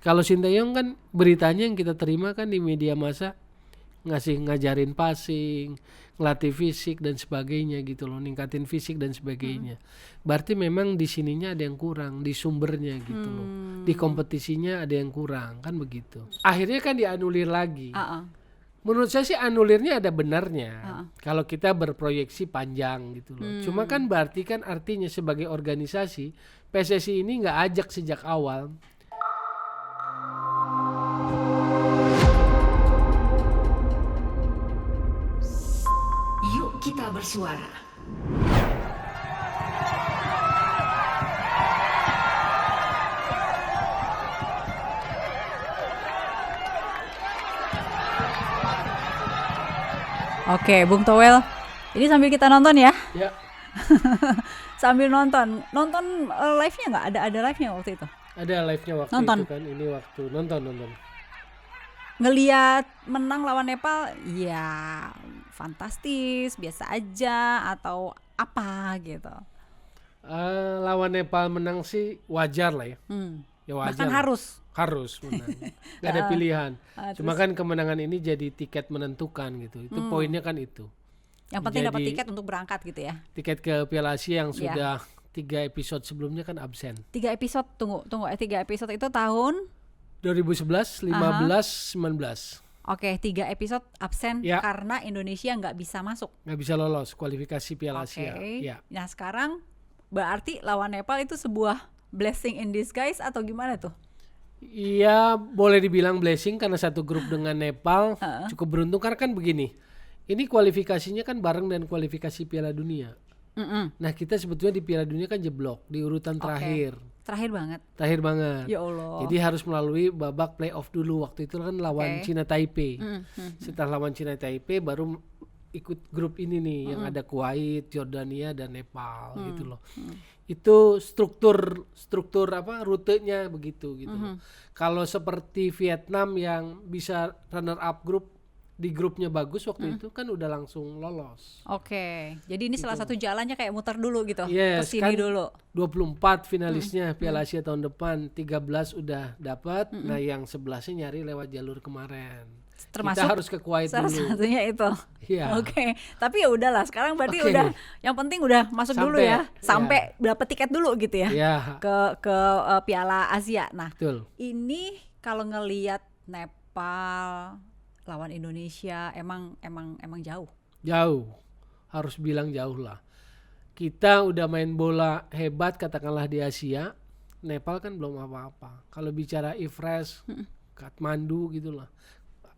Kalau Sinteyong kan beritanya yang kita terima kan di media massa ngajarin passing, ngelatih fisik dan sebagainya gitu loh, ningkatin fisik dan sebagainya. Berarti memang di sininya ada yang kurang, di sumbernya gitu loh. Di kompetisinya ada yang kurang, kan begitu. Akhirnya kan dianulir lagi. Menurut saya sih anulirnya ada benarnya. Kalau kita berproyeksi panjang gitu loh. Cuma kan berarti kan artinya sebagai organisasi PSSI ini nggak ajak sejak awal. Yuk kita bersuara. Oke, Bung Towel, ini sambil kita nonton ya. Ya. Sambil nonton live-nya nggak? Ada live-nya waktu itu? Ada live-nya waktu nonton. itu kan. Ini waktu nonton. Ngeliat menang lawan Nepal, ya fantastis, biasa aja atau apa gitu? Lawan Nepal menang sih wajar lah ya. Ya wajar. Bahkan lah. harus menang. Gak ada pilihan. Cuma kan kemenangan ini jadi tiket menentukan gitu. Itu poinnya kan itu. Yang penting dapat tiket untuk berangkat gitu ya. Tiket ke Piala Asia yang sudah 3 episode sebelumnya kan absen. 3 episode, tunggu 3 episode itu tahun 2011, 15, 19. Oke, 3 episode absen karena Indonesia nggak bisa masuk. Nggak bisa lolos kualifikasi Piala Asia. Ya. Nah sekarang berarti lawan Nepal itu sebuah blessing in disguise atau gimana tuh? Iya, boleh dibilang blessing karena satu grup dengan Nepal cukup beruntung karena kan begini. Ini kualifikasinya kan bareng dan kualifikasi Piala Dunia. Nah kita sebetulnya di Piala Dunia kan jeblok di urutan terakhir. Terakhir banget. Ya Allah. Jadi harus melalui babak playoff dulu. Waktu itu kan lawan Cina Taipei. Setelah lawan Cina Taipei baru ikut grup ini nih yang ada Kuwait, Jordania dan Nepal gitu loh. Itu struktur apa rutenya begitu gitu loh. Kalau seperti Vietnam yang bisa runner up grup di grupnya bagus waktu itu kan udah langsung lolos. Oke. Jadi ini salah satu jalannya kayak muter dulu gitu. Yes, kesini kan dulu. 24 finalisnya Piala Asia tahun depan, 13 udah dapat. Nah, yang 11-nya nyari lewat jalur kemarin. Termasuk kita harus ke Kuwait salah dulu. satunya itu. Iya. Oke. Tapi ya udahlah, sekarang berarti udah yang penting udah masuk dulu ya. Sampai dapat tiket dulu gitu ya. Ke Piala Asia. Nah, betul. Ini kalau ngelihat Nepal lawan Indonesia emang jauh. Jauh. Harus bilang jauh lah. Kita udah main bola hebat katakanlah di Asia. Nepal kan belum apa-apa. Kalau bicara Everest, Kathmandu gitu lah.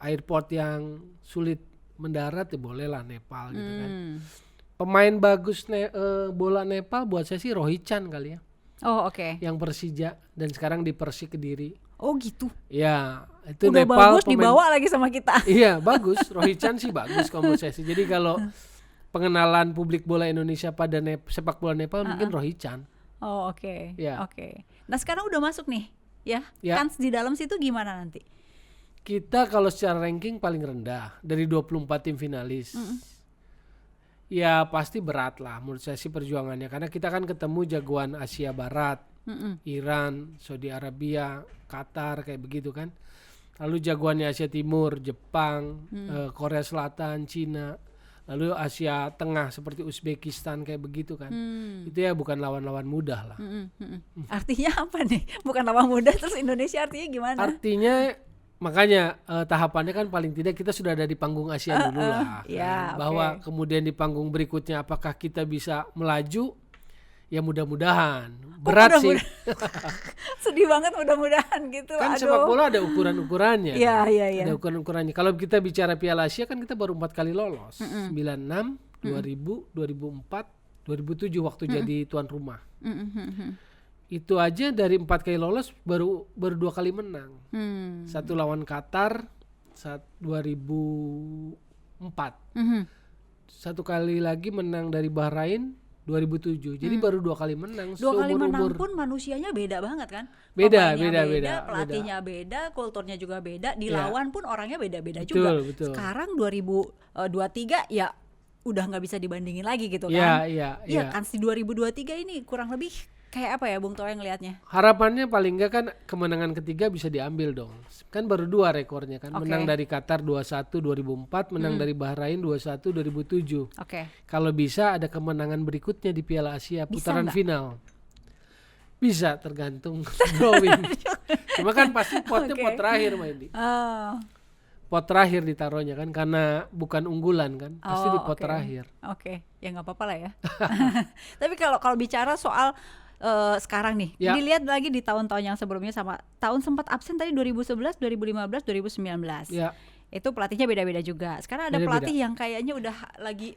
Airport yang sulit mendarat ya boleh lah Nepal gitu kan. Pemain bagus bola Nepal buat saya sih Rohichan kali ya. Oh oke. Yang Persija dan sekarang di Persik Kediri. Oh gitu. Ya itu udah Nepal bagus dibawa lagi sama kita. Iya bagus. Rohichan sih bagus kalau menurut saya sih. Jadi kalau pengenalan publik bola Indonesia pada sepak bola Nepal mungkin Rohichan. Oh oke. Ya. Oke. Nah sekarang udah masuk nih ya. Kans di dalam situ gimana nanti? Kita kalau secara ranking paling rendah dari 24 tim finalis. Ya pasti berat lah menurut saya sih perjuangannya. Karena kita kan ketemu jagoan Asia Barat, Iran, Saudi Arabia, Qatar kayak begitu kan. Lalu jagoannya Asia Timur, Jepang, Korea Selatan, Cina. Lalu Asia Tengah seperti Uzbekistan kayak begitu kan. Itu ya bukan lawan-lawan mudah lah. Artinya apa nih? Bukan lawan mudah terus Indonesia artinya gimana? Artinya makanya tahapannya kan paling tidak kita sudah ada di panggung Asia dulu lah kan? Bahwa kemudian di panggung berikutnya apakah kita bisa melaju ya mudah-mudahan berat sih. Sedih banget mudah-mudahan gitu. Kan sepak bola ada ukuran-ukurannya. Iya. Ada ukuran-ukurannya. Kalau kita bicara Piala Asia kan kita baru 4 kali lolos. 96, 2000, 2004, 2007 waktu jadi tuan rumah. Itu aja dari 4 kali lolos baru 2 kali menang. Satu lawan Qatar 2004. Satu kali lagi menang dari Bahrain 2007. Jadi baru 2 kali menang. 2 kali menang pun manusianya beda banget kan? Beda. Pelatihnya beda, kulturnya juga beda, dilawan pun orangnya beda-beda juga. Betul. Sekarang 2023 ya udah nggak bisa dibandingin lagi gitu kan? Iya. Kan si 2023 ini kurang lebih Kayak apa ya Bung Toel ngelihatnya? Harapannya paling enggak kan kemenangan ketiga bisa diambil dong. Kan baru 2 rekornya kan. Menang dari Qatar 2-1 2004, menang dari Bahrain 2-1 2007. Kalau bisa ada kemenangan berikutnya di Piala Asia putaran final. Bisa, tergantung drawing. Cuma kan pasti potnya pot terakhir main di. Pot terakhir ditaruhnya kan karena bukan unggulan kan, pasti di pot terakhir. Ya nggak apa-apa lah ya. Tapi kalau bicara soal sekarang nih, dilihat lagi di tahun-tahun yang sebelumnya sama tahun sempat absen tadi 2011, 2015, 2019. Itu pelatihnya beda-beda juga. Sekarang ada pelatih yang kayaknya udah lagi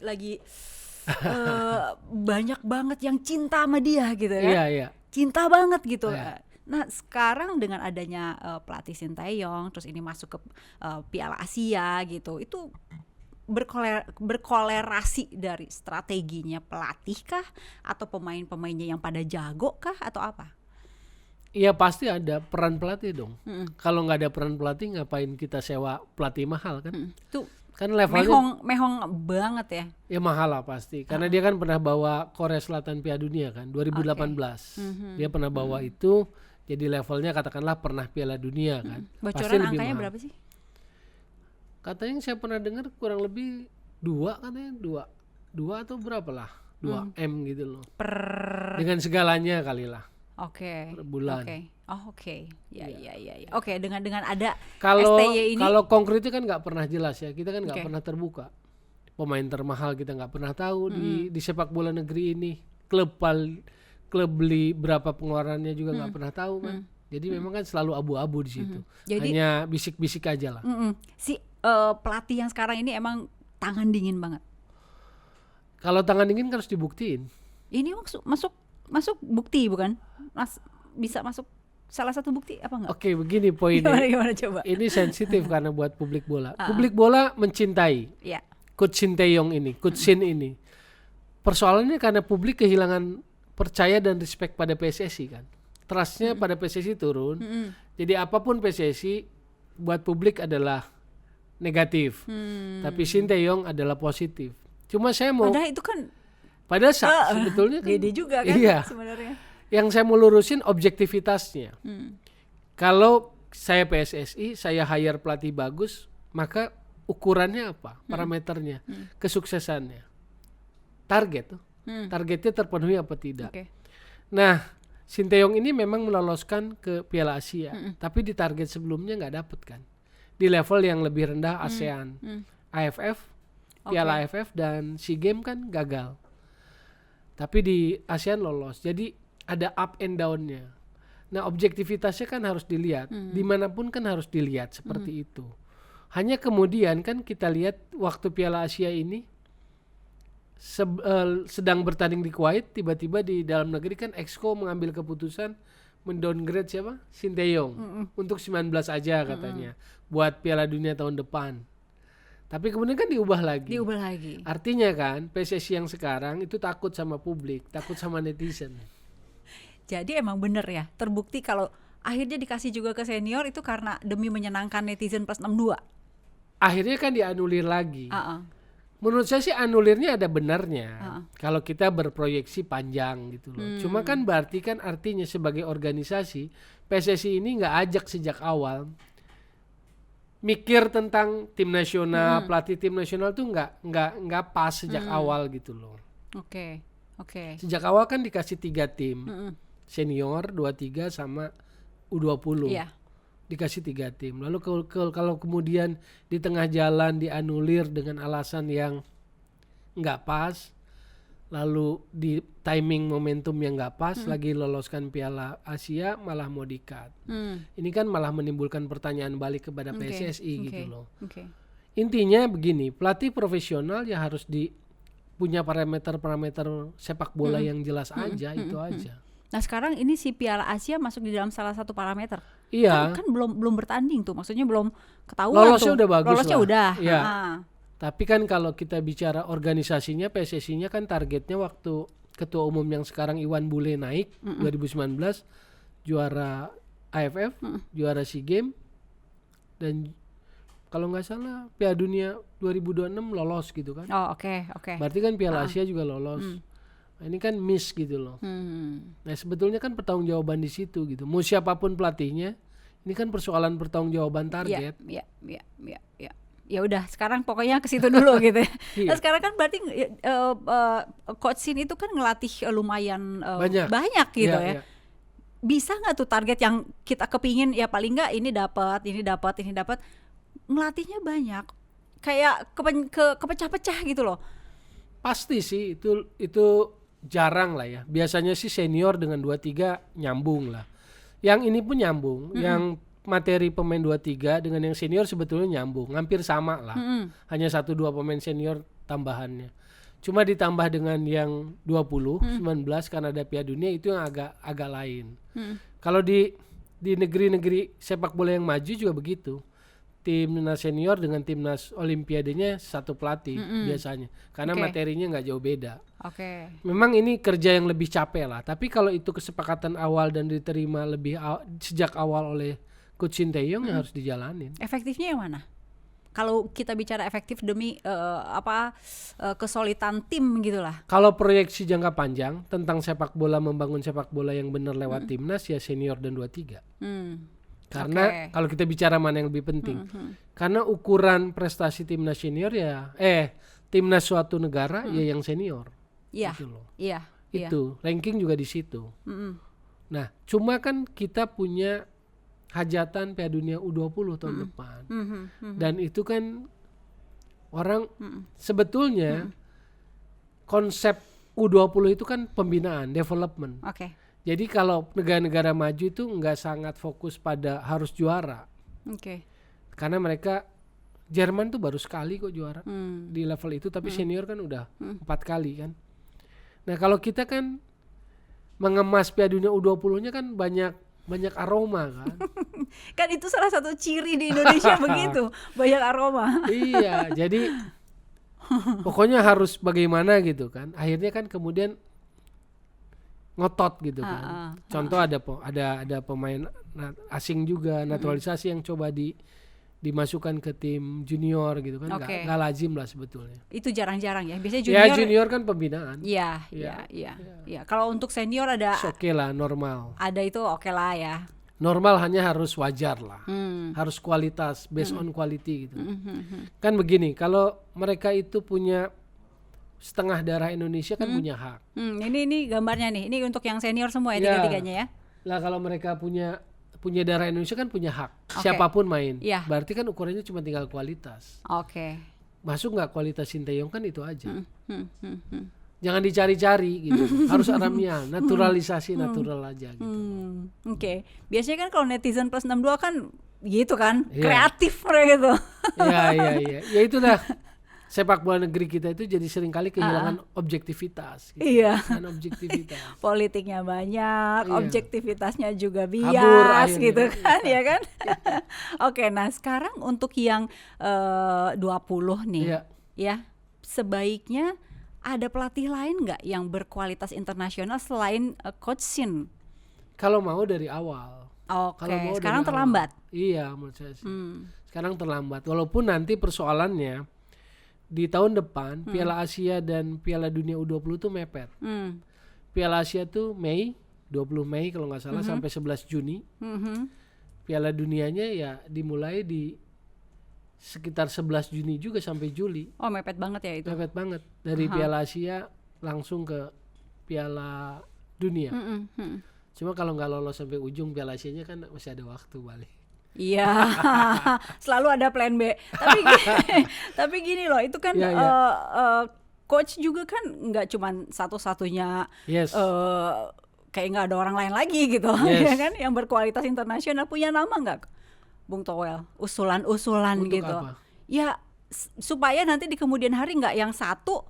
banyak banget yang cinta sama dia gitu ya. Cinta banget gitu. Nah sekarang dengan adanya pelatih Sinteyong, terus ini masuk ke Piala Asia gitu, itu berkolerasi dari strateginya pelatih kah atau pemain-pemainnya yang pada jago kah atau apa? Iya pasti ada peran pelatih dong. Kalau nggak ada peran pelatih ngapain kita sewa pelatih mahal kan? Tuh kan levelnya mehong banget ya. Ya mahal lah pasti karena dia kan pernah bawa Korea Selatan Piala Dunia kan 2018. Dia pernah bawa itu, jadi levelnya katakanlah pernah Piala Dunia kan. Bocoran angkanya berapa sih? Katanya saya pernah dengar kurang lebih 2 katanya 2 atau berapa lah 2M gitu loh dengan segalanya kali lah per bulan. Ya. Dengan ada kalau STY ini kalau konkretnya kan nggak pernah jelas ya, kita kan nggak pernah terbuka. Pemain termahal kita nggak pernah tahu di sepak bola negeri ini, klub beli berapa pengeluarannya juga nggak pernah tahu kan. Jadi memang kan selalu abu-abu di situ. Jadi, hanya bisik-bisik aja lah. Si pelatih yang sekarang ini emang tangan dingin banget. Kalau tangan dingin kan harus dibuktiin. Ini masuk bukti bukan? Bisa masuk salah satu bukti apa enggak? Oke, begini poinnya. Gimana coba? Ini sensitif karena buat publik bola. Publik bola mencintai Coach Sinteyong ini, Coach Sin ini. Persoalannya karena publik kehilangan percaya dan respect pada PSSI kan. Trustnya pada PSSI turun. Jadi apapun PSSI buat publik adalah negatif. Tapi Sinteyong adalah positif. Cuma saya mau padahal itu kan sebetulnya kan gede juga kan sebenarnya. Yang saya mau lurusin objektivitasnya. Kalau saya PSSI, saya hire pelatih bagus, maka ukurannya apa? Parameternya, kesuksesannya. Target tuh. Targetnya terpenuhi apa tidak. Nah, Sinteyong ini memang meloloskan ke Piala Asia, tapi di target sebelumnya nggak dapet kan. Di level yang lebih rendah ASEAN, AFF, Piala AFF dan SEA Games kan gagal. Tapi di ASEAN lolos, jadi ada up and down-nya. Nah objektivitasnya kan harus dilihat, dimanapun kan harus dilihat seperti itu. Hanya kemudian kan kita lihat waktu Piala Asia ini, sedang bertanding di Kuwait, tiba-tiba di dalam negeri kan Exco mengambil keputusan mendowngrade siapa? Sinteyong untuk 19 aja katanya buat Piala Dunia tahun depan. Tapi kemudian kan diubah lagi. Artinya kan PSSI yang sekarang itu takut sama publik, takut sama netizen. Jadi emang bener ya, terbukti kalau akhirnya dikasih juga ke senior itu karena demi menyenangkan netizen plus 62. Akhirnya kan dianulir lagi. Menurut saya sih anulirnya ada benarnya. Kalau kita berproyeksi panjang gitu loh. Cuma kan berarti kan artinya sebagai organisasi PSSI ini nggak ajak sejak awal mikir tentang tim nasional, pelatih tim nasional tuh nggak pas sejak awal gitu loh. Oke. Sejak awal kan dikasih 3 tim, senior 23 sama U20. Dikasih 3 tim. Lalu kalau kemudian di tengah jalan dianulir dengan alasan yang nggak pas, lalu di timing momentum yang nggak pas, lagi loloskan Piala Asia malah mau di-cut. Ini kan malah menimbulkan pertanyaan balik kepada PSSI gitu loh. Intinya begini, pelatih profesional ya harus punya parameter-parameter sepak bola yang jelas aja, itu aja. Nah sekarang ini si Piala Asia masuk di dalam salah satu parameter. Iya. Kan belum bertanding tuh, maksudnya belum ketahuan. Lolosnya udah bagus. Lolosnya lah. udah. Iya. Tapi kan kalau kita bicara organisasinya, PSSI-nya kan targetnya waktu ketua umum yang sekarang Iwan Bule naik 2019 juara AFF, juara SEA Games, dan kalau nggak salah Piala Dunia 2026 lolos gitu kan. Oke. Berarti kan Piala Asia juga lolos. Ini kan miss gitu loh. Nah sebetulnya kan pertanggungjawaban di situ gitu. Mau siapapun pelatihnya, ini kan persoalan pertanggungjawaban target. Ya. Ya udah, sekarang pokoknya ke situ dulu gitu ya. Nah, sekarang kan berarti Coach Shin itu kan ngelatih lumayan banyak gitu ya. Bisa nggak tuh target yang kita kepingin ya paling nggak ini dapat, ngelatihnya banyak, kayak kepecah-pecah gitu loh. Pasti sih itu jarang lah ya. Biasanya sih senior dengan 2-3 nyambung lah. Yang ini pun nyambung, yang materi pemain 2-3 dengan yang senior sebetulnya nyambung, hampir sama lah. Hanya 1-2 pemain senior tambahannya. Cuma ditambah dengan yang 20, 19 karena ada Piala Dunia itu yang agak lain. Kalau di negeri-negeri sepak bola yang maju juga begitu. Timnas senior dengan timnas olimpiadenya satu pelatih biasanya. Karena materinya nggak jauh beda. Memang ini kerja yang lebih capek lah. Tapi kalau itu kesepakatan awal dan diterima lebih sejak awal oleh Coach Shin Tae-yong yang harus dijalanin. Efektifnya yang mana? Kalau kita bicara efektif demi kesulitan tim gitulah. Kalau proyeksi jangka panjang tentang sepak bola, membangun sepak bola yang benar lewat timnas ya senior dan 2-3. Karena kalau kita bicara mana yang lebih penting, karena ukuran prestasi timnas senior ya, timnas suatu negara ya yang senior. Iya. Gitu loh. Iya. Itu ranking juga di situ. Nah, cuma kan kita punya hajatan Piala Dunia U20 tahun depan, dan itu kan orang sebetulnya konsep U20 itu kan pembinaan, development. Jadi kalau negara-negara maju itu nggak sangat fokus pada harus juara. Karena mereka Jerman tuh baru sekali kok juara di level itu, tapi senior kan udah 4 kali kan. Nah kalau kita kan mengemas Piala Dunia U20-nya kan banyak aroma kan. Kan itu salah satu ciri di Indonesia begitu, banyak aroma. Iya, jadi pokoknya harus bagaimana gitu kan. Akhirnya kan kemudian ngotot gitu kan. Contoh ada pemain asing juga naturalisasi yang coba dimasukkan ke tim junior gitu kan. Nggak lazim lah sebetulnya. Itu jarang-jarang ya. Biasanya junior. Ya junior kan pembinaan. Iya. Kalau untuk senior ada. Oke lah, normal. Ada itu oke lah ya. Normal hanya harus wajar lah. Harus kualitas, based on quality gitu. Kan begini, kalau mereka itu punya setengah darah Indonesia kan punya hak. Ini gambarnya nih. Ini untuk yang senior semua ya, tiga-tiganya ya. Lah kalau mereka punya darah Indonesia kan punya hak. Siapapun main. Berarti kan ukurannya cuma tinggal kualitas. Masuk nggak kualitas Shin Tae-yong kan itu aja. Jangan dicari-cari gitu. Harus alamiah, naturalisasi natural aja gitu. Biasanya kan kalau netizen plus 62 kan gitu kan, kreatif gitu. Iya. Ya itulah. Sepak bola negeri kita itu jadi seringkali kehilangan objektivitas. Gitu. Kan objektivitas. Politiknya banyak, objektivitasnya juga bias gitu kan, ya kan? Oke, nah sekarang untuk yang 20 nih, ya sebaiknya ada pelatih lain nggak yang berkualitas internasional selain Coach Shin? Kalau mau dari awal. Sekarang terlambat. Iya, menurut saya sih. Sekarang terlambat. Walaupun nanti persoalannya di tahun depan Piala Asia dan Piala Dunia U20 tuh mepet. Piala Asia tuh 20 Mei kalau nggak salah sampai 11 Juni. Piala Dunianya ya dimulai di sekitar 11 Juni juga sampai Juli. Mepet banget ya itu. Mepet banget. Dari Piala Asia langsung ke Piala Dunia. Cuma kalau nggak lolos sampai ujung Piala Asianya kan masih ada waktu balik. Iya, selalu ada plan B. Tapi gini loh, itu kan coach juga kan nggak cuman satu-satunya, kayak nggak ada orang lain lagi gitu, ya kan? Yang berkualitas internasional. Punya nama nggak, Bung Toel? Usulan-usulan untuk gitu. Apa? Ya supaya nanti di kemudian hari nggak yang satu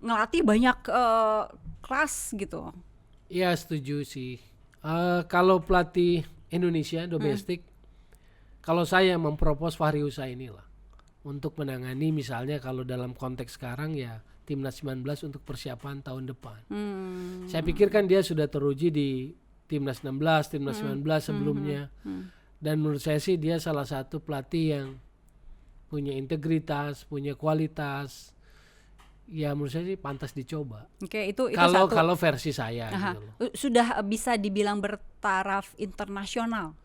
ngelatih banyak kelas gitu. Iya setuju sih. Kalau pelatih Indonesia domestik. Kalau saya mempropos Fahri Husaini lah untuk menangani misalnya kalau dalam konteks sekarang ya Timnas 19 untuk persiapan tahun depan. Saya pikir kan dia sudah teruji di Timnas 16, Timnas 19 sebelumnya. Dan menurut saya sih dia salah satu pelatih yang punya integritas, punya kualitas. ya menurut saya sih pantas dicoba. Oke, itu kalau versi saya gitu loh. Sudah bisa dibilang bertaraf internasional.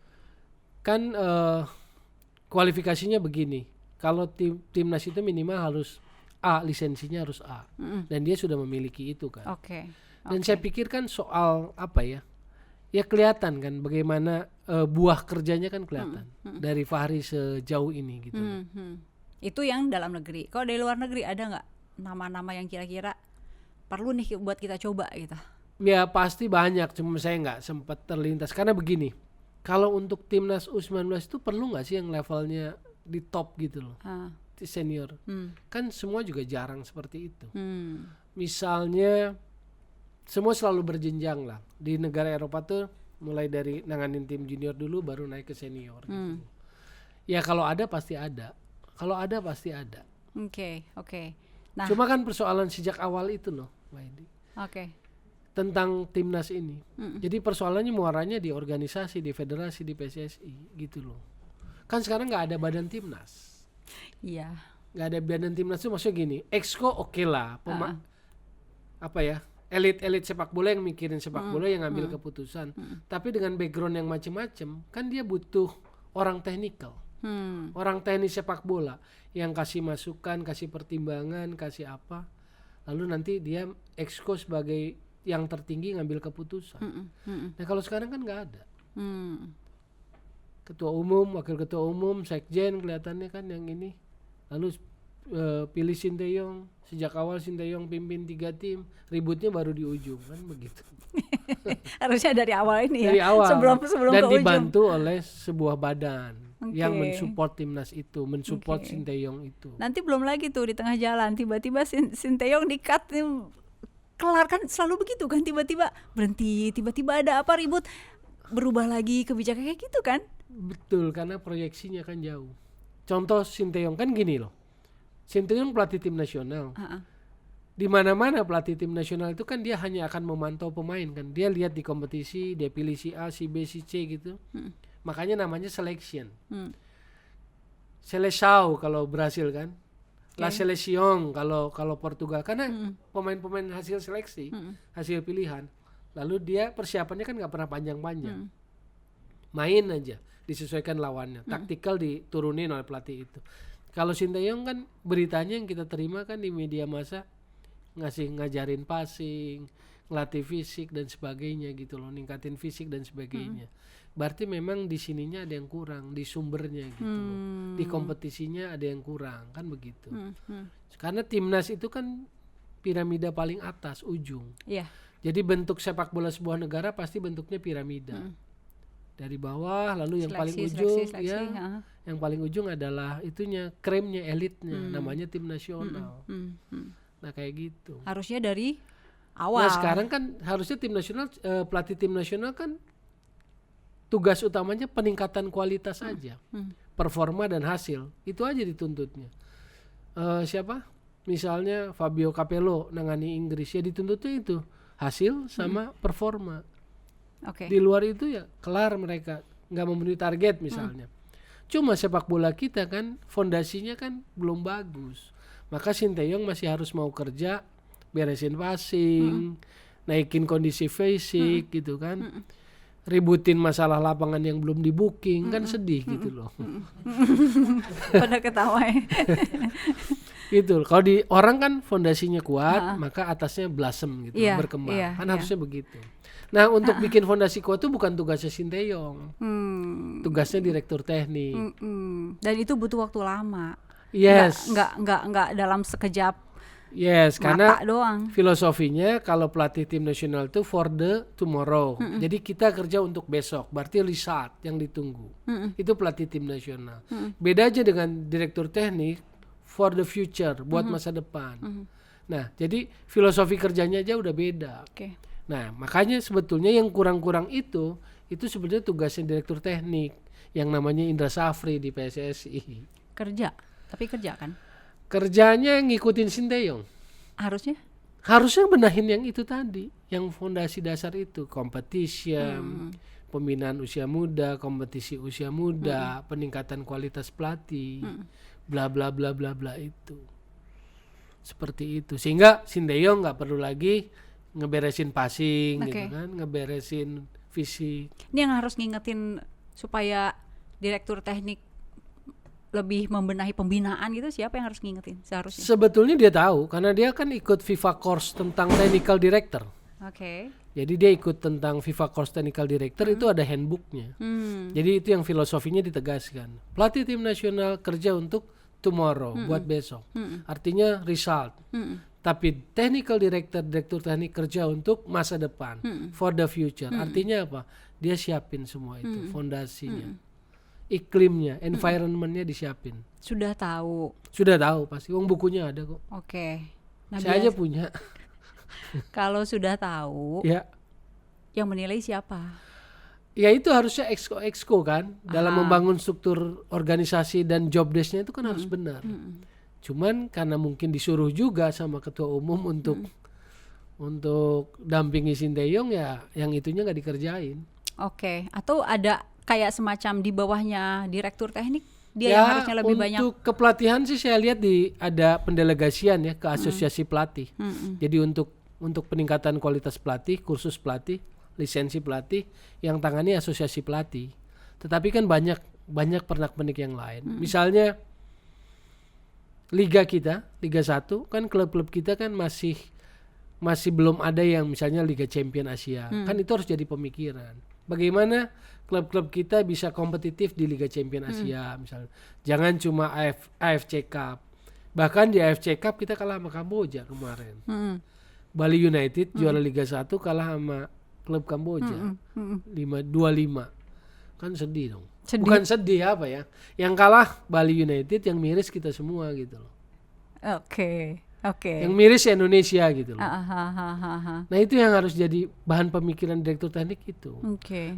Kan kualifikasinya begini. Kalau timnas itu minimal harus A, lisensinya harus A. Dan dia sudah memiliki itu kan. Oke. Dan saya pikir kan soal apa ya? Ya kelihatan kan bagaimana buah kerjanya kan kelihatan dari Fahri sejauh ini gitu. Itu yang dalam negeri. Kalau dari luar negeri ada nggak nama-nama yang kira-kira perlu nih buat kita coba gitu? Ya pasti banyak, cuma saya nggak sempat terlintas karena begini. Kalau untuk timnas U19 itu perlu nggak sih yang levelnya di top gitu loh, senior? Kan semua juga jarang seperti itu. Misalnya semua selalu berjenjang lah. Di negara Eropa tuh mulai dari nanganin tim junior dulu baru naik ke senior gitu. Ya kalau ada pasti ada. Kalau ada pasti ada. Oke. Nah, cuma kan persoalan sejak awal itu loh, Mbak Edi. Oke. Tentang timnas ini. Jadi persoalannya muaranya di organisasi, di federasi, di PSSI gitu loh. Kan sekarang nggak ada badan timnas. Iya. Nggak ada badan timnas itu maksudnya gini. Exco oke lah. Apa ya? Elit sepak bola yang mikirin sepak bola yang ngambil keputusan. Tapi dengan background yang macem-macem, kan dia butuh orang teknikal. Orang teknis sepak bola yang kasih masukan, kasih pertimbangan, kasih apa. Lalu nanti dia exco sebagai yang tertinggi ngambil keputusan. Nah kalau sekarang kan nggak ada. Ketua umum, wakil ketua umum, sekjen kelihatannya kan yang ini. Lalu pilih Sinteyong. Sejak awal Sinteyong pimpin 3 tim, ributnya baru di ujung kan begitu. Harusnya dari awal ini ya. Dari awal. Sebelum dan ke dibantu oleh sebuah badan yang mensupport timnas itu, mensupport Sinteyong itu. Nanti belum lagi tuh di tengah jalan tiba-tiba Sinteyong di-cut, kelar kan selalu begitu kan, tiba-tiba berhenti, tiba-tiba ada apa ribut, berubah lagi kebijakan kayak gitu kan. Betul, karena proyeksinya kan jauh. Contoh Sinteyong kan gini loh. Sinteyong pelatih tim nasional. Di mana-mana pelatih tim nasional itu kan dia hanya akan memantau pemain kan. Dia lihat di kompetisi, dia pilih si A, si B, si C gitu. Makanya namanya selection. Seleção kalau Brasil kan. La Seleção kalau Portugal, karena pemain-pemain hasil seleksi, hasil pilihan. Lalu dia persiapannya kan nggak pernah panjang-panjang. Main aja, disesuaikan lawannya. Taktikal diturunin oleh pelatih itu. Kalau Sinteyong kan beritanya yang kita terima kan di media massa ngajarin passing, ngelatih fisik dan sebagainya gitu loh, ningkatin fisik dan sebagainya. Berarti memang di sininya ada yang kurang, di sumbernya gitu loh. Di kompetisinya ada yang kurang kan begitu. Karena timnas itu kan piramida paling atas ujung. Jadi bentuk sepak bola sebuah negara pasti bentuknya piramida. Dari bawah lalu yang paling ujung yang paling ujung adalah itunya, kremnya, elitnya, namanya tim nasional. Nah kayak gitu. Harusnya dari awal. Nah sekarang kan harusnya tim nasional, pelatih tim nasional kan tugas utamanya peningkatan kualitas aja, performa dan hasil, itu aja dituntutnya. Siapa? Misalnya Fabio Capello nangani Inggris, ya dituntutnya itu hasil sama performa. Di luar itu ya kelar mereka nggak memenuhi target misalnya. Cuma sepak bola kita kan fondasinya kan belum bagus, maka Sinteyong masih harus mau kerja, beresin passing, naikin kondisi fisik gitu kan, ributin masalah lapangan yang belum di booking kan sedih gitu loh. Pada ketawa ya. Gitu. Kalau di orang kan fondasinya kuat, maka atasnya blossom gitu, berkembang. Kan harusnya begitu. Nah, untuk bikin fondasi kuat itu bukan tugasnya Sinteyong. Tugasnya direktur teknik. Dan itu butuh waktu lama. Yes. Enggak dalam sekejap. Yes, karena doang. Filosofinya kalau pelatih tim nasional itu for the tomorrow. Jadi kita kerja untuk besok, berarti result yang ditunggu. Itu pelatih tim nasional. Beda aja dengan direktur teknik for the future, buat masa depan. Nah, jadi filosofi kerjanya aja udah beda. Nah, makanya sebetulnya yang kurang-kurang itu sebetulnya tugasnya direktur teknik yang namanya Indra Safri di PSSI. Tapi kerja kan? Kerjanya ngikutin Sinteyong. Harusnya benahin yang itu tadi, yang fondasi dasar itu, competition, pembinaan usia muda, kompetisi usia muda, peningkatan kualitas pelatih, bla bla bla bla bla itu. Seperti itu. Sehingga Sinteyong nggak perlu lagi ngeberesin passing gitu kan, ngeberesin fisik. Ini yang harus ngingetin supaya direktur teknik lebih membenahi pembinaan gitu, siapa yang harus ngingetin seharusnya? Sebetulnya dia tahu karena dia kan ikut FIFA course tentang technical director. Jadi dia ikut tentang FIFA course technical director, itu ada handbooknya. Jadi itu yang filosofinya ditegaskan. Pelatih tim nasional kerja untuk tomorrow, buat besok. Artinya result. Tapi technical director, direktur teknik kerja untuk masa depan, for the future. Artinya apa? Dia siapin semua itu, fondasinya. Iklimnya, environmentnya disiapin. Sudah tahu pasti. Wong bukunya ada kok. Nah, saya aja punya. Kalau sudah tahu, ya, yang menilai siapa? Ya itu harusnya exco kan, dalam membangun struktur organisasi dan job desk-nya itu kan harus benar. Cuman karena mungkin disuruh juga sama ketua umum untuk dampingi Sinteyong, ya yang itunya nggak dikerjain. Atau ada kayak semacam di bawahnya direktur teknik, dia yang harusnya lebih banyak. Untuk kepelatihan sih saya lihat ada pendelegasian ya ke asosiasi pelatih. Jadi untuk peningkatan kualitas pelatih, kursus pelatih, lisensi pelatih yang tangani asosiasi pelatih. Tetapi kan banyak pernak-pernik yang lain. Misalnya liga kita, Liga 1 kan klub-klub kita kan masih belum ada yang misalnya Liga Champion Asia. Kan itu harus jadi pemikiran. Bagaimana klub-klub kita bisa kompetitif di Liga Champion Asia misalnya. Jangan cuma AFC Cup. Bahkan di AFC Cup kita kalah sama Kamboja kemarin. Bali United juara Liga 1 kalah sama klub Kamboja. 5-2-5. Kan sedih dong. Bukan sedih apa ya. Yang kalah Bali United, yang miris kita semua gitu loh. Yang miris Indonesia gitu loh. Nah itu yang harus jadi bahan pemikiran direktur teknik itu.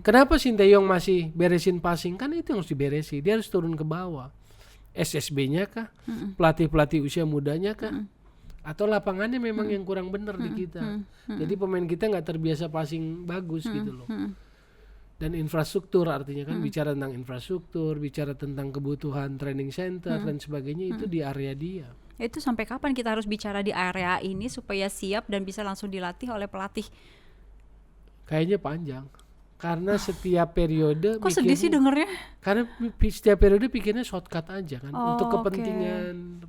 Kenapa Sinteyong masih beresin passing? Kan itu yang harus diberesi. Dia harus turun ke bawah. SSB-nya kah? Pelatih usia mudanya kah? Atau lapangannya memang yang kurang benar di kita. Jadi pemain kita nggak terbiasa passing bagus gitu loh. Dan infrastruktur, artinya kan bicara tentang infrastruktur, bicara tentang kebutuhan training center dan sebagainya, itu di area dia. Itu sampai kapan kita harus bicara di area ini supaya siap dan bisa langsung dilatih oleh pelatih? Kayaknya panjang. Karena setiap periode kok sedih sih dengernya? Karena setiap periode pikirnya shortcut aja kan, untuk kepentingan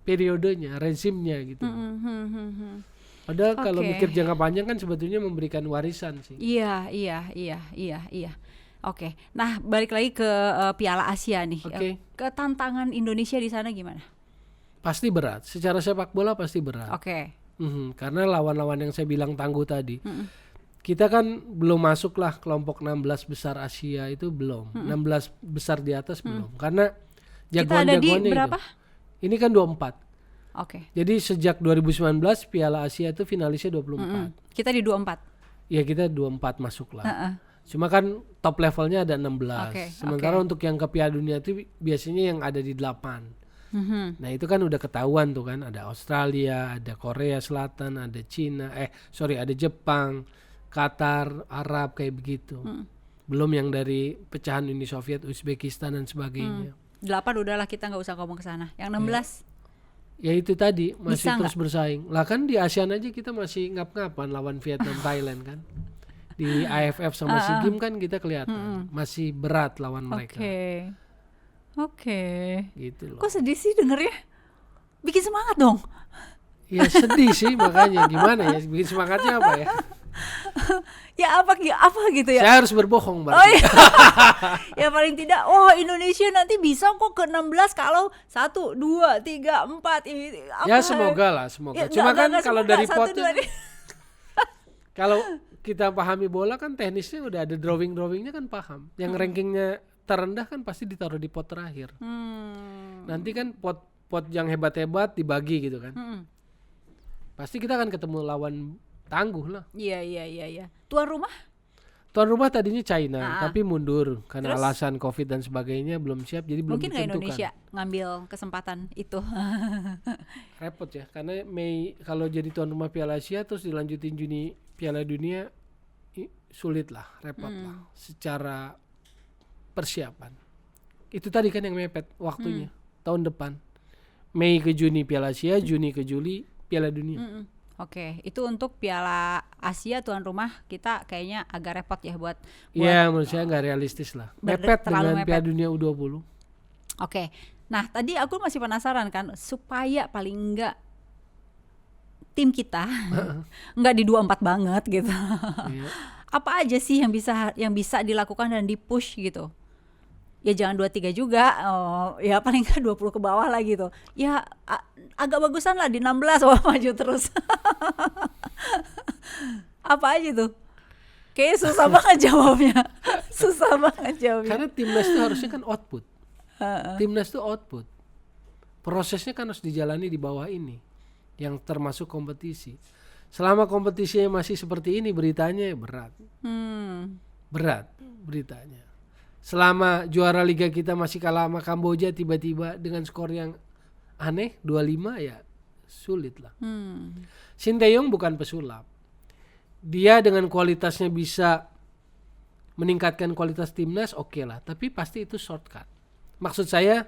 periodenya, rezimnya gitu. Padahal kalau mikir jangka panjang kan sebetulnya memberikan warisan sih. Iya. Nah, balik lagi ke Piala Asia nih. Ke tantangan Indonesia di sana gimana? Pasti berat. Secara sepak bola pasti berat. Karena lawan-lawan yang saya bilang tangguh tadi. Kita kan belum masuk lah kelompok 16 besar Asia itu belum. 16 besar di atas belum. Karena jagoan-jagoannya kita ada di berapa? Ini kan 24. Jadi sejak 2019 Piala Asia itu finalisnya 24. Kita di 24. Ya kita 24 masuk lah. Cuma kan top levelnya ada 16. Sementara untuk yang ke Piala Dunia itu biasanya yang ada di 8. Nah itu kan udah ketahuan tuh kan, ada Australia, ada Korea Selatan, ada Cina, ada Jepang, Qatar, Arab kayak begitu. Belum yang dari pecahan Uni Soviet, Uzbekistan dan sebagainya. 8 udahlah, kita nggak usah ngomong ke sana. Yang 16? Ya itu tadi masih bisa terus bersaing. Lah kan di ASEAN aja kita masih ngap-ngapan lawan Vietnam, Thailand kan. Di AFF sama SEA Games kan kita kelihatan masih berat lawan mereka. Gitu loh. Kok sedih sih dengernya? Bikin semangat dong. Ya sedih sih makanya, gimana ya, bikin semangatnya apa ya? Ya apa gitu ya? Saya harus berbohong berarti. Ya paling tidak, Indonesia nanti bisa kok ke 16 kalau 1, 2, 3, 4 Ya semoga lah, semoga. Ya, cuma kan kalau dari potnya kalau kita pahami bola kan teknisnya udah ada drawingnya kan paham. Yang rankingnya terendah kan pasti ditaruh di pot terakhir. Nanti kan pot yang hebat-hebat dibagi gitu kan. Pasti kita akan ketemu lawan tangguh lah. Iya. Tuan rumah tadinya China, tapi mundur karena alasan COVID dan sebagainya, belum siap, jadi belum ditentukan. Mungkin Indonesia ngambil kesempatan itu. Repot ya, karena Mei kalau jadi tuan rumah Piala Asia terus dilanjutin Juni Piala Dunia, sulit lah, repot lah secara persiapan. Itu tadi kan yang mepet waktunya tahun depan. Mei ke Juni Piala Asia, Juni ke Juli Piala Dunia. Oke, itu untuk Piala Asia tuan rumah kita kayaknya agak repot ya buat Iya, menurut saya nggak realistis lah. Mepet dengan Piala Dunia U20. Oke, nah tadi aku masih penasaran kan, supaya paling enggak tim kita nggak di 24 banget gitu. Iya. Apa aja sih yang bisa dilakukan dan di-push gitu? Ya jangan 23 juga, ya paling nggak 20 ke bawah lah gitu. Ya agak bagusan lah di 16, maju terus. Apa aja tuh? Kayaknya susah banget jawabnya. Susah banget jawabnya. Karena timnas itu harusnya kan output. Timnas itu output. Prosesnya kan harus dijalani di bawah ini, yang termasuk kompetisi. Selama kompetisinya masih seperti ini, beritanya berat. Berat beritanya. Selama juara liga kita masih kalah sama Kamboja tiba-tiba dengan skor yang aneh 25, ya sulit lah. Sinteyong bukan pesulap. Dia dengan kualitasnya bisa meningkatkan kualitas timnas, oke lah. Tapi pasti itu shortcut. Maksud saya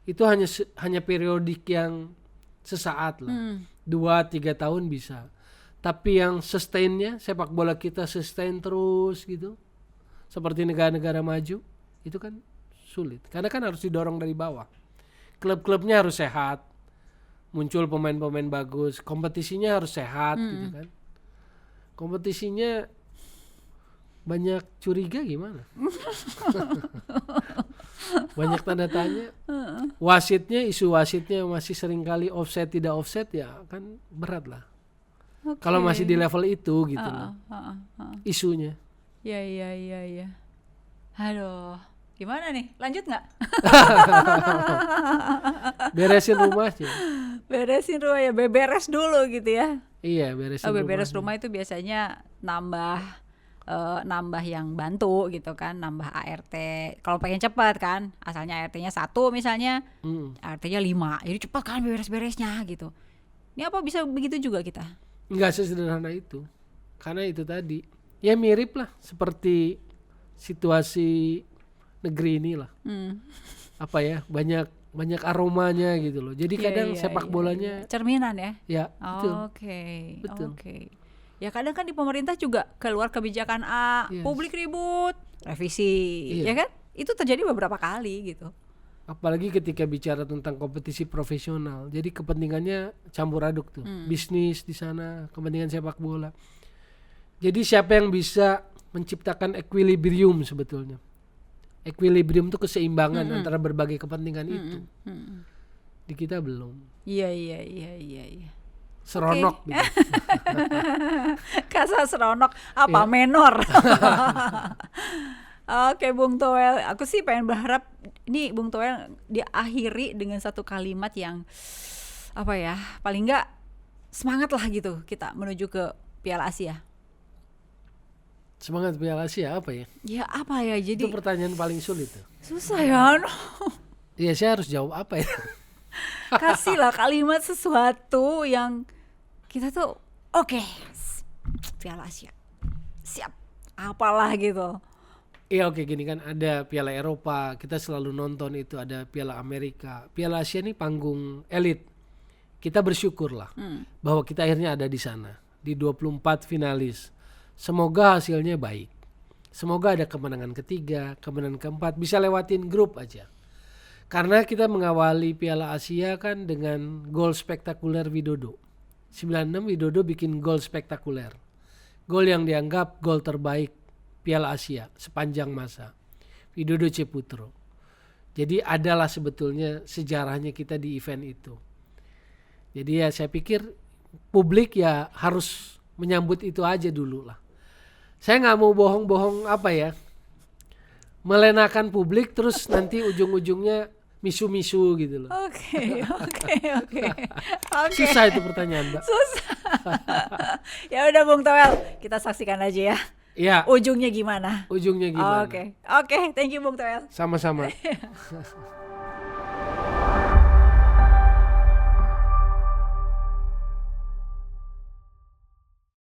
itu hanya periodik yang sesaat lah. 2-3 tahun bisa. Tapi yang sustainnya, sepak bola kita sustain terus gitu, seperti negara-negara maju, itu kan sulit. Karena kan harus didorong dari bawah. Klub-klubnya harus sehat, muncul pemain-pemain bagus, kompetisinya harus sehat gitu kan. Kompetisinya banyak curiga gimana? Banyak tanda tanya. Wasitnya, isu wasitnya masih sering kali offset tidak offset, ya kan berat lah. Kalau masih di level itu gitu loh. Isunya. Ya. Aduh, gimana nih? Lanjut nggak? Beresin rumahnya. Beresin rumah ya, beberes dulu gitu ya. Iya, beresin beberes rumah itu biasanya nambah yang bantu gitu kan, nambah ART. Kalau pengen cepat kan, asalnya ART-nya 1 misalnya, ART-nya 5. Jadi cepat kan beres-beresnya gitu. Ini apa bisa begitu juga kita? Enggak sesederhana itu. Karena itu tadi, ya mirip lah seperti situasi negeri ini lah. Apa ya, banyak aromanya gitu loh. Jadi kadang sepak bolanya cerminan ya. Ya, betul. Oke. Ya kadang kan di pemerintah juga keluar kebijakan A, publik ribut, revisi, ya kan? Itu terjadi beberapa kali gitu. Apalagi ketika bicara tentang kompetisi profesional. Jadi kepentingannya campur aduk tuh. Bisnis di sana, kepentingan sepak bola. Jadi siapa yang bisa menciptakan equilibrium sebetulnya? Equilibrium itu keseimbangan antara berbagai kepentingan itu. Di kita belum. Iya. Seronok gitu. Kasa seronok apa menor. Oke Bung Toel, aku sih pengen berharap ini Bung Toel diakhiri dengan satu kalimat yang apa ya, paling enggak semangat lah gitu kita menuju ke Piala Asia. Semangat Piala Asia apa ya? Ya apa ya, jadi itu pertanyaan paling sulit tuh. Susah ya. Iya, saya harus jawab apa ya? Kasihlah kalimat sesuatu yang kita tuh oke, Piala Asia siap, apalah gitu. Iya oke, gini kan ada Piala Eropa, kita selalu nonton itu, ada Piala Amerika. Piala Asia ini panggung elit. Kita bersyukur lah bahwa kita akhirnya ada di sana, di 24 finalis. Semoga hasilnya baik. Semoga ada kemenangan ketiga, kemenangan keempat, bisa lewatin grup aja. Karena kita mengawali Piala Asia kan dengan gol spektakuler Widodo. 96 Widodo bikin gol spektakuler. Gol yang dianggap gol terbaik Piala Asia sepanjang masa. Widodo Ceputro. Jadi adalah sebetulnya sejarahnya kita di event itu. Jadi ya saya pikir publik ya harus menyambut itu aja dulu lah. Saya nggak mau bohong-bohong apa ya, melenakan publik terus nanti ujung-ujungnya misu-misu gitu loh. Oke. Susah itu pertanyaan, Mbak. Susah. Ya udah Bung Toel, kita saksikan aja ya. Ya. Ujungnya gimana? Oke, thank you Bung Toel. Sama-sama.